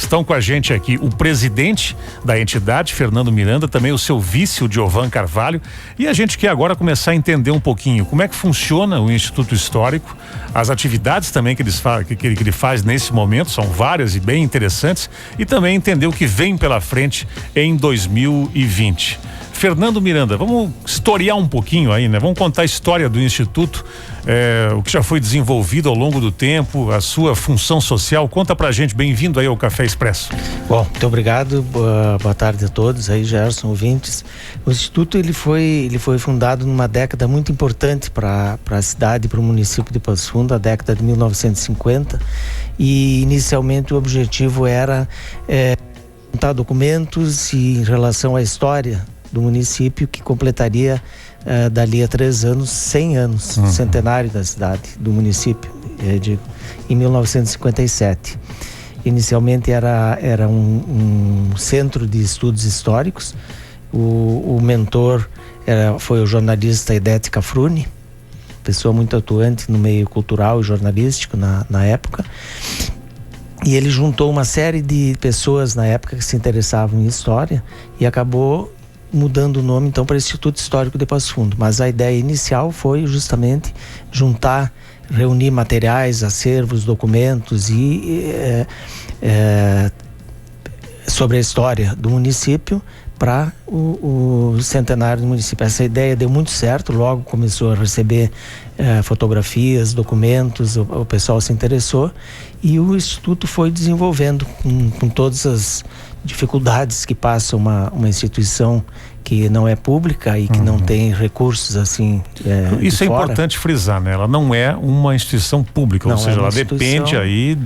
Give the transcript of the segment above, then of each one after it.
Estão com a gente aqui o presidente da entidade, Fernando Miranda, também o seu vice, o Diovan Carvalho, e a gente quer agora começar a entender um pouquinho como é que funciona o Instituto Histórico, as atividades também que ele faz nesse momento, são várias e bem interessantes, e também entender o que vem pela frente em 2020. Fernando Miranda, vamos historiar um pouquinho aí, né? Vamos contar a história do Instituto, o que já foi desenvolvido ao longo do tempo, a sua função social. Conta pra gente, bem-vindo aí ao Café Expresso. Bom, muito obrigado, boa tarde a todos aí, Gerson, ouvintes. O Instituto ele foi fundado numa década muito importante para a cidade e para o município de Passo Fundo, a década de 1950, e inicialmente o objetivo era juntar documentos em relação à história do município, que completaria dali a 3 anos, 100 anos, centenário da cidade, do município, em 1957. Inicialmente era um centro de estudos históricos. O mentor foi o jornalista Idete Cafruni, pessoa muito atuante no meio cultural e jornalístico na época. E ele juntou uma série de pessoas na época que se interessavam em história e acabou mudando o nome então para Instituto Histórico de Passo Fundo. Mas a ideia inicial foi justamente reunir materiais, acervos, documentos sobre a história do município para o centenário do município. Essa ideia deu muito certo, logo começou a receber fotografias, documentos, o pessoal se interessou e o Instituto foi desenvolvendo com todas as dificuldades que passa uma instituição que não é pública e que não tem recursos assim. Isso é importante frisar, né? Ela não é uma instituição pública, ou seja, ela depende aí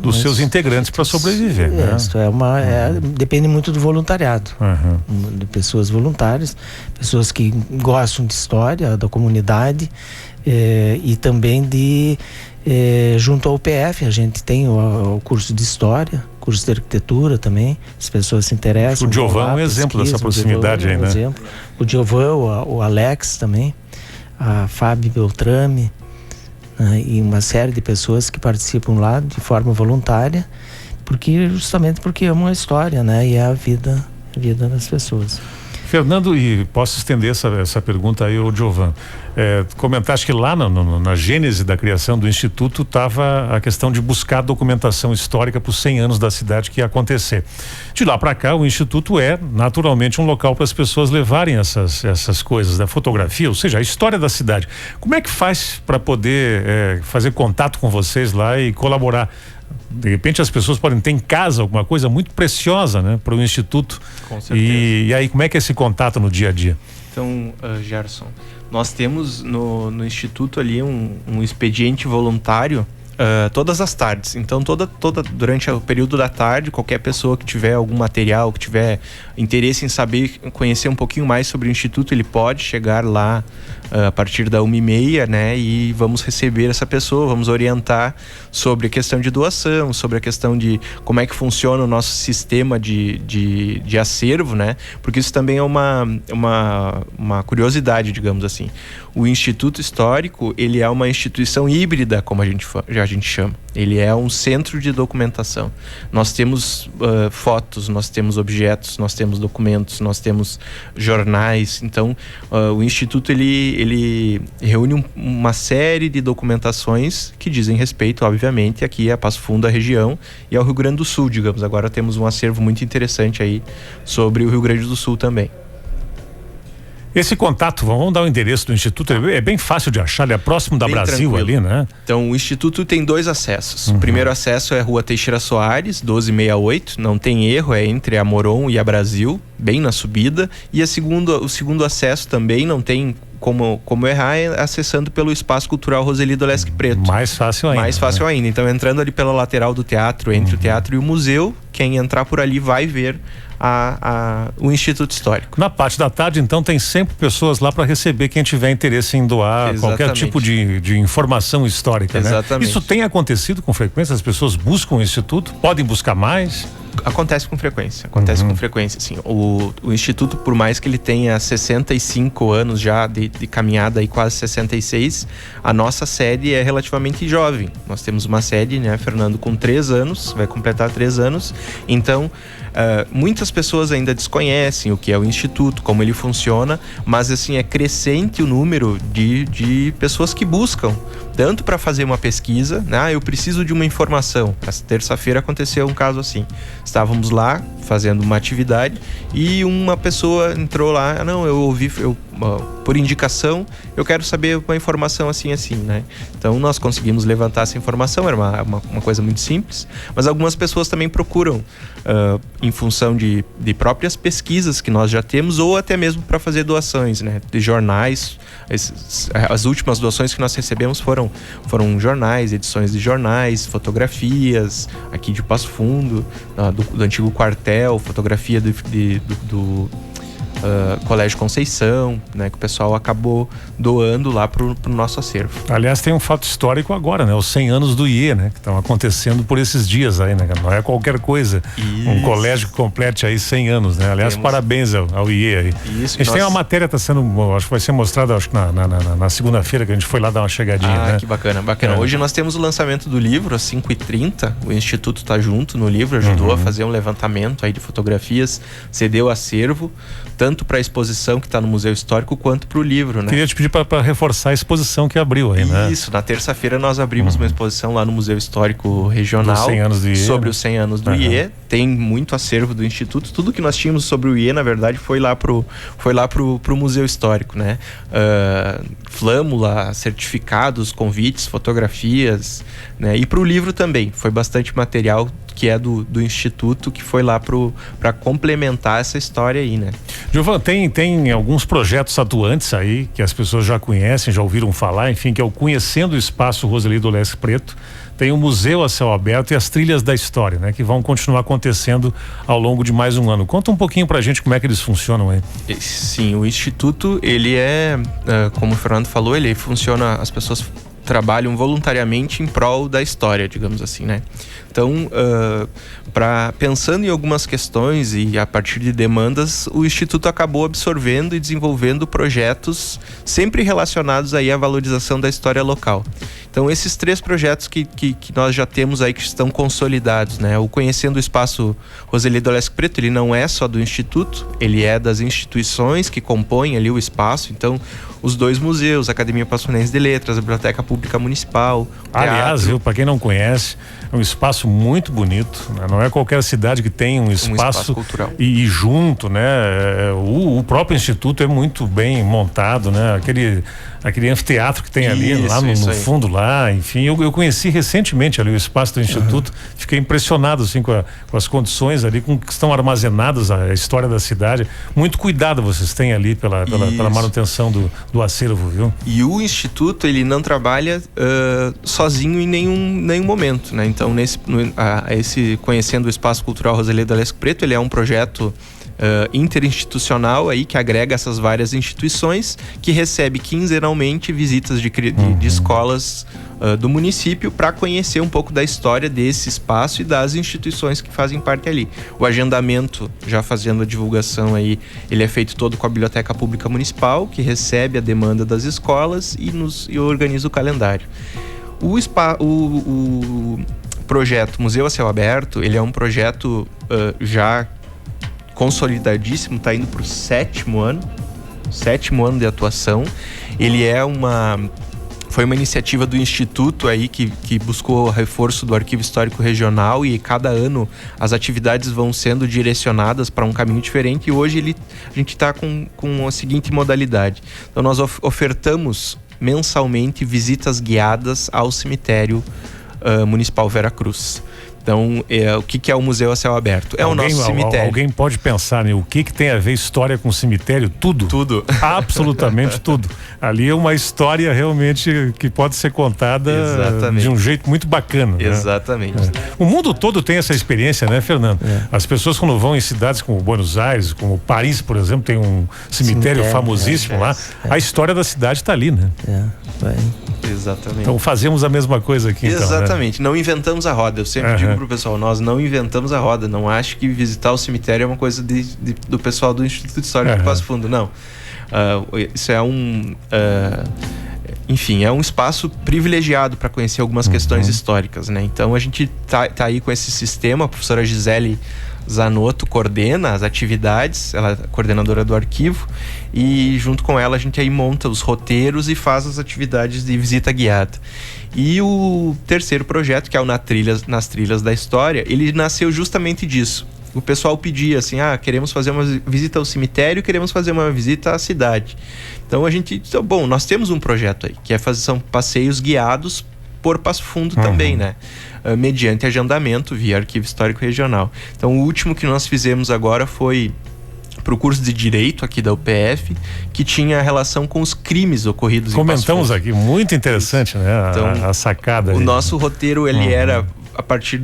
dos seus integrantes para sobreviver. Isso, depende muito do voluntariado, de pessoas voluntárias, pessoas que gostam de história, da comunidade, e também junto ao UPF, a gente tem o curso de história, curso de arquitetura também, as pessoas se interessam. O Diovan é um exemplo dessa proximidade aí, né? O Diovan, o Alex também, a Fábio Beltrame, e uma série de pessoas que participam lá de forma voluntária, justamente porque amam a história, né? E é a vida das pessoas. Fernando, e posso estender essa pergunta aí ao Diovan. Comentaste que lá na gênese da criação do Instituto estava a questão de buscar documentação histórica para os 100 anos da cidade que ia acontecer. De lá para cá, o Instituto é naturalmente um local para as pessoas levarem essas coisas, da fotografia, ou seja, a história da cidade. Como é que faz para poder fazer contato com vocês lá e colaborar? De repente as pessoas podem ter em casa alguma coisa muito preciosa, né, para o Instituto. Com certeza. E aí, como é que é esse contato no dia a dia? Então, Gerson, nós temos no Instituto ali um expediente voluntário todas as tardes. Então, durante o período da tarde, qualquer pessoa que tiver algum material, que tiver interesse em conhecer um pouquinho mais sobre o Instituto, ele pode chegar lá a partir da 1h30, né? E vamos receber essa pessoa, vamos orientar sobre a questão de doação, sobre a questão de como é que funciona o nosso sistema de acervo, né? Porque isso também é uma curiosidade, digamos assim. O Instituto Histórico, ele é uma instituição híbrida, como a gente chama. Ele é um centro de documentação. Nós temos fotos, nós temos objetos, nós temos documentos, nós temos jornais. Então, o Instituto, ele reúne uma série de documentações que dizem respeito, obviamente, aqui a Passo Fundo, a região, e ao Rio Grande do Sul, digamos. Agora temos um acervo muito interessante aí sobre o Rio Grande do Sul também. Esse contato, vamos dar o endereço do Instituto, é bem fácil de achar, ele é próximo da Brasil, tranquilo. Ali, né? Então, o Instituto tem 2 acessos. O primeiro acesso é Rua Teixeira Soares, 1268, não tem erro, é entre a Moron e a Brasil, bem na subida. E o segundo acesso também não tem como errar, é acessando pelo Espaço Cultural Roselito Lesc Preto. Mais fácil ainda. Então, entrando ali pela lateral do teatro, entre o teatro e o museu, quem entrar por ali vai ver o Instituto Histórico. Na parte da tarde, então, tem sempre pessoas lá para receber quem tiver interesse em doar qualquer tipo de informação histórica, né? Exatamente. Isso tem acontecido com frequência? As pessoas buscam o Instituto? Podem buscar mais? Acontece com frequência, assim. O Instituto, por mais que ele tenha 65 anos já de caminhada, e quase 66, a nossa sede é relativamente jovem. Nós temos uma sede, né, Fernando, com 3 anos, vai completar 3 anos, então muitas pessoas ainda desconhecem o que é o Instituto, como ele funciona, mas assim, é crescente o número de pessoas que buscam, tanto para fazer uma pesquisa, né? Eu preciso de uma informação. Essa terça-feira aconteceu um caso assim. Estávamos lá fazendo uma atividade e uma pessoa entrou lá, não, eu ouvi, por indicação, eu quero saber uma informação assim, né? Então nós conseguimos levantar essa informação, era uma coisa muito simples, mas algumas pessoas também procuram em função de próprias pesquisas que nós já temos, ou até mesmo para fazer doações, né? De jornais. As últimas doações que nós recebemos foram jornais, edições de jornais, fotografias aqui de Passo Fundo, do antigo quartel, fotografia do Colégio Conceição, né, que o pessoal acabou doando lá pro nosso acervo. Aliás, tem um fato histórico agora, né? Os 100 anos do IE, né? Que estão acontecendo por esses dias aí, né? Não é qualquer coisa. Isso. Um colégio que complete aí 100 anos, né? Aliás, parabéns ao IE aí. Isso, a gente tem uma matéria, tá sendo, acho que vai ser mostrada, acho que na segunda-feira, que a gente foi lá dar uma chegadinha, né? Que bacana. Hoje nós temos o lançamento do livro, às 5h30, o Instituto tá junto no livro, ajudou a fazer um levantamento aí de fotografias, cedeu acervo, tanto para a exposição que está no Museu Histórico, quanto para o livro, né? Queria te pedir para reforçar a exposição que abriu aí, né? Isso, na terça-feira nós abrimos uma exposição lá no Museu Histórico Regional 100 anos do IE, sobre os 100 anos do IE. Tem muito acervo do Instituto. Tudo que nós tínhamos sobre o IE, na verdade, foi lá pro Museu Histórico, né? Flâmula, certificados, convites, fotografias, né? E para o livro também, foi bastante material que é do Instituto, que foi lá para complementar essa história aí, né? Giovan, tem alguns projetos atuantes aí que as pessoas já conhecem, já ouviram falar, enfim, que é o Conhecendo o Espaço Roseli D'Olesc Preto. Tem o Museu a Céu Aberto e as Trilhas da História, né? Que vão continuar acontecendo ao longo de mais um ano. Conta um pouquinho pra gente como é que eles funcionam aí. Sim, o Instituto, ele como o Fernando falou, ele funciona, as pessoas trabalham voluntariamente em prol da história, digamos assim, né? Então, pensando em algumas questões e a partir de demandas, o Instituto acabou absorvendo e desenvolvendo projetos sempre relacionados aí à valorização da história local. Então, esses 3 projetos que nós já temos aí, que estão consolidados, né? O Conhecendo o Espaço Roseli D'Olesc Preto, ele não é só do Instituto, ele é das instituições que compõem ali o espaço. Então, os 2 museus, a Academia Passo Fundense de Letras, a Biblioteca Pública Municipal. Aliás, para quem não conhece, é um espaço muito bonito, né? Não é qualquer cidade que tem um espaço cultural. E junto, né? O próprio Instituto é muito bem montado, né? Aquele anfiteatro que tem ali, lá no fundo lá, enfim, eu conheci recentemente ali o espaço do Instituto, fiquei impressionado assim com as condições ali, com que estão armazenadas a história da cidade. Muito cuidado vocês têm ali pela manutenção do acervo, viu? E o Instituto, ele não trabalha sozinho em nenhum momento, né? Então, esse Conhecendo o Espaço Cultural Roseli D'Olesc Preto, ele é um projeto interinstitucional aí, que agrega essas várias instituições, que recebe quinzenalmente visitas de escolas do município para conhecer um pouco da história desse espaço e das instituições que fazem parte ali. O agendamento, já fazendo a divulgação aí, ele é feito todo com a Biblioteca Pública Municipal, que recebe a demanda das escolas e organiza o calendário. O projeto Museu a Céu Aberto, ele é um projeto já consolidadíssimo, está indo para o 7º ano de atuação. Ele foi uma iniciativa do Instituto aí que buscou o reforço do Arquivo Histórico Regional, e cada ano as atividades vão sendo direcionadas para um caminho diferente, e hoje a gente está com a seguinte modalidade. Então nós ofertamos mensalmente visitas guiadas ao cemitério municipal Vera Cruz. Então, o que é o Museu a Céu Aberto? É o nosso cemitério. Alguém pode pensar, né? O que tem a ver história com cemitério? Tudo. Tudo. Absolutamente tudo. Ali é uma história realmente que pode ser contada de um jeito muito bacana. Exatamente. Né? O mundo todo tem essa experiência, né, Fernando? As pessoas, quando vão em cidades como Buenos Aires, como Paris, por exemplo, tem um cemitério famosíssimo lá. A história da cidade está ali, né? Exatamente. Então fazemos a mesma coisa aqui. Exatamente. Então, né? Não inventamos a roda. Eu sempre digo digo pro pessoal, nós não inventamos a roda. Não acho que visitar o cemitério é uma coisa do pessoal do Instituto Histórico de Passo Fundo, não. Isso é enfim, é um espaço privilegiado para conhecer algumas questões históricas, né? Então a gente tá aí com esse sistema. A professora Gisele Zanotto coordena as atividades, ela é coordenadora do arquivo, e junto com ela a gente aí monta os roteiros e faz as atividades de visita guiada. E o terceiro projeto, que é o Nas Trilhas da História, ele nasceu justamente disso. O pessoal pedia assim, queremos fazer uma visita ao cemitério, queremos fazer uma visita à cidade. Então nós temos um projeto aí, que são passeios guiados por Passo Fundo também, né? Mediante agendamento via Arquivo Histórico Regional. Então o último que nós fizemos agora foi para o curso de Direito aqui da UPF, que tinha relação com os crimes ocorridos em Passo Fundo. Comentamos aqui, muito interessante, né? Então, a sacada. O nosso roteiro, ele era a partir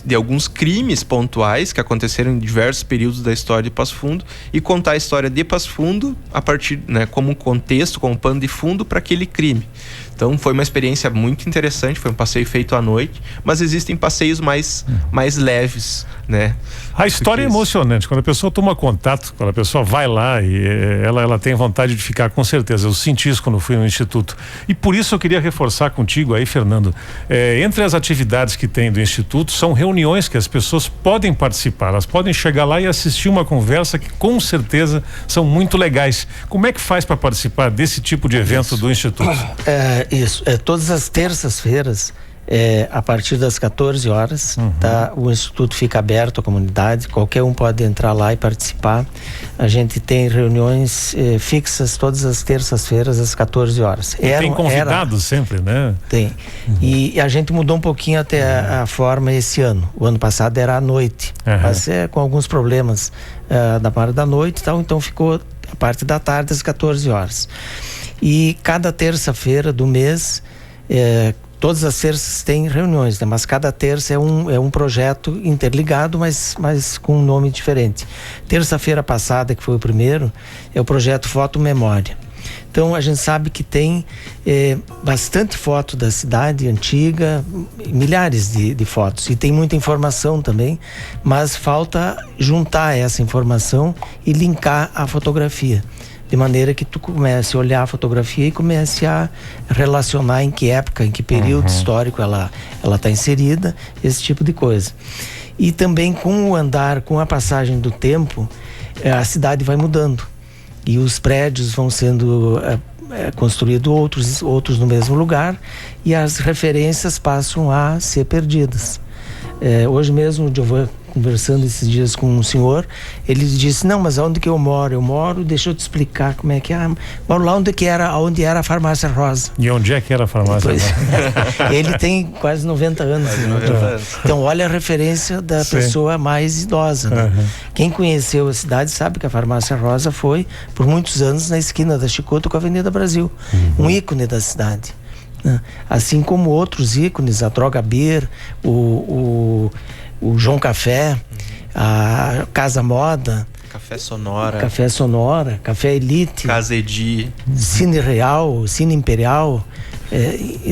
de alguns crimes pontuais que aconteceram em diversos períodos da história de Passo Fundo, e contar a história de Passo Fundo a partir, né, como contexto, como pano de fundo para aquele crime. Então foi uma experiência muito interessante, foi um passeio feito à noite, mas existem passeios mais leves, né? A história é emocionante, quando a pessoa toma contato, quando a pessoa vai lá e ela tem vontade de ficar, com certeza. Eu senti isso quando fui no Instituto. E por isso eu queria reforçar contigo aí, Fernando, entre as atividades que tem do Instituto, são reuniões que as pessoas podem participar, elas podem chegar lá e assistir uma conversa que com certeza são muito legais. Como é que faz para participar desse tipo de evento do Instituto? Todas as terças-feiras, a partir das 14 horas, tá? O Instituto fica aberto à comunidade, qualquer um pode entrar lá e participar. A gente tem reuniões fixas todas as terças-feiras às 14 horas. Tem convidados sempre, né? Tem. E a gente mudou um pouquinho até a forma esse ano. O ano passado era à noite, mas com alguns problemas da parte da noite e tal, então ficou a parte da tarde às 14 horas. E cada terça-feira do mês, todas as terças tem reuniões, né? Mas cada terça é um projeto interligado, mas com um nome diferente. Terça-feira passada, que foi o primeiro, é o projeto Foto Memória. Então a gente sabe que tem bastante foto da cidade antiga, milhares de fotos, e tem muita informação também, mas falta juntar essa informação e linkar a fotografia, de maneira que tu comece a olhar a fotografia e comece a relacionar em que época, em que período histórico ela está inserida, esse tipo de coisa. E também com o andar, com a passagem do tempo, a cidade vai mudando e os prédios vão sendo construídos outros no mesmo lugar, e as referências passam a ser perdidas. Hoje mesmo, eu conversando esses dias com um senhor, ele disse: não, mas aonde que eu moro, deixa eu te explicar como é que é. Moro lá onde era a Farmácia Rosa. E onde é que era a Farmácia Rosa? Ele tem quase 90 anos. Então olha a referência da pessoa mais idosa, né? Quem conheceu a cidade sabe que a Farmácia Rosa foi por muitos anos na esquina da Chicoto com a Avenida Brasil, um ícone da cidade, né? Assim como outros ícones, a Droga Beer, o João Café, a Casa Moda, Café Sonora, Café Elite, Casa Edi, Cine Real, Cine Imperial,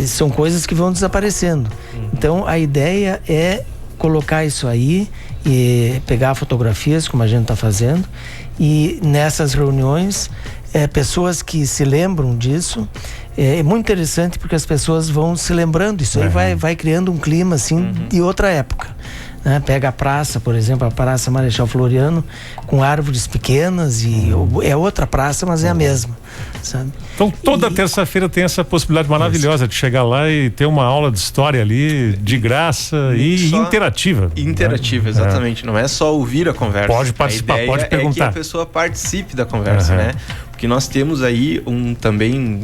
são coisas que vão desaparecendo. Então a ideia é colocar isso aí e pegar fotografias, como a gente está fazendo, e nessas reuniões pessoas que se lembram disso. É muito interessante porque as pessoas vão se lembrando, isso aí vai criando um clima assim de outra época, né? Pega a praça, por exemplo, a Praça Marechal Floriano, com árvores pequenas, e é outra praça, mas é a mesma, sabe? Então toda terça-feira tem essa possibilidade maravilhosa de chegar lá e ter uma aula de história ali, de graça e interativa. Interativa, exatamente. Não é só ouvir a conversa. Pode participar, pode perguntar. É que a pessoa participe da conversa, né? Porque nós temos aí também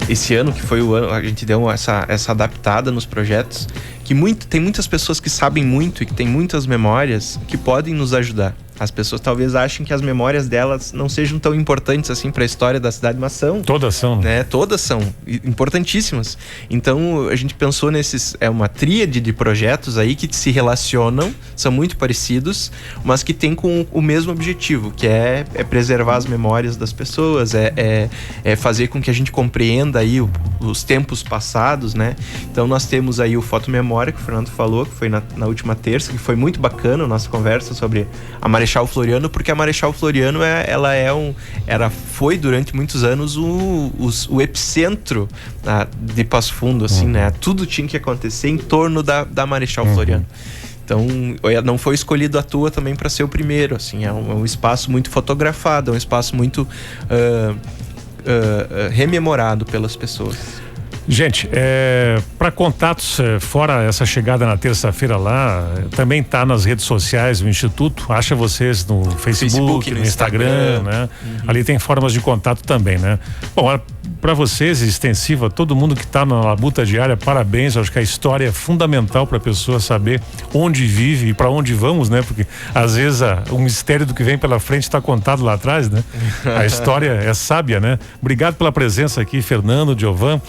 esse ano, que foi o ano, a gente deu essa adaptada nos projetos, que tem muitas pessoas que sabem muito e que têm muitas memórias que podem nos ajudar. As pessoas talvez achem que as memórias delas não sejam tão importantes assim para a história da cidade, mas são. Todas são. Né? Todas são importantíssimas. Então a gente pensou é uma tríade de projetos aí que se relacionam, são muito parecidos, mas que tem com o mesmo objetivo, que é preservar as memórias das pessoas, é fazer com que a gente compreenda aí os tempos passados, né? Então nós temos aí o Foto Memória, que o Fernando falou, que foi na última terça, que foi muito bacana a nossa conversa sobre a Marechal Floriano, porque a Marechal Floriano foi durante muitos anos o epicentro de Passo Fundo, assim, né? Tudo tinha que acontecer em torno da Marechal Floriano. Então, não foi escolhido à toa também para ser o primeiro, assim, é um espaço muito fotografado, é um espaço muito rememorado pelas pessoas. Gente, para contatos, fora essa chegada na terça-feira lá, também tá nas redes sociais do Instituto, acha vocês no Facebook, no Instagram, né? Ali tem formas de contato também, né? Bom, para vocês, extensiva, todo mundo que está na labuta diária, parabéns, acho que a história é fundamental para a pessoa saber onde vive e para onde vamos, né? Porque às vezes o mistério do que vem pela frente está contado lá atrás, né? A história é sábia, né? Obrigado pela presença aqui, Fernando, Giovan.